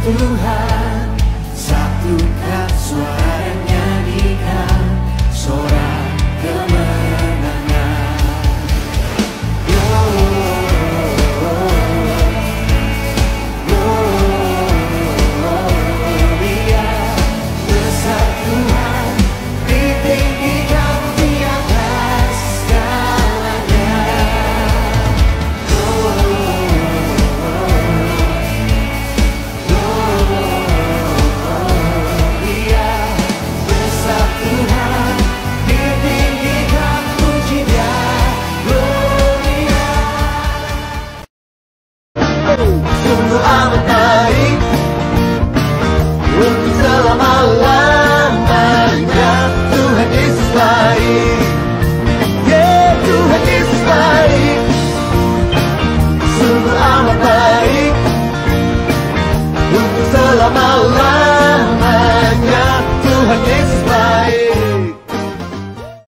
Tuhan, satukan suara dan nyanyikan sorak kemenangan. Gloria, besar Tuhan, ditinggikan di atas segalanya. Sungguh amat baik untuk selama-lamanya. Tuhan Yesus baik, yeah, Tuhan Yesus baik. Sungguh amat baik untuk selama-lamanya. Tuhan Yesus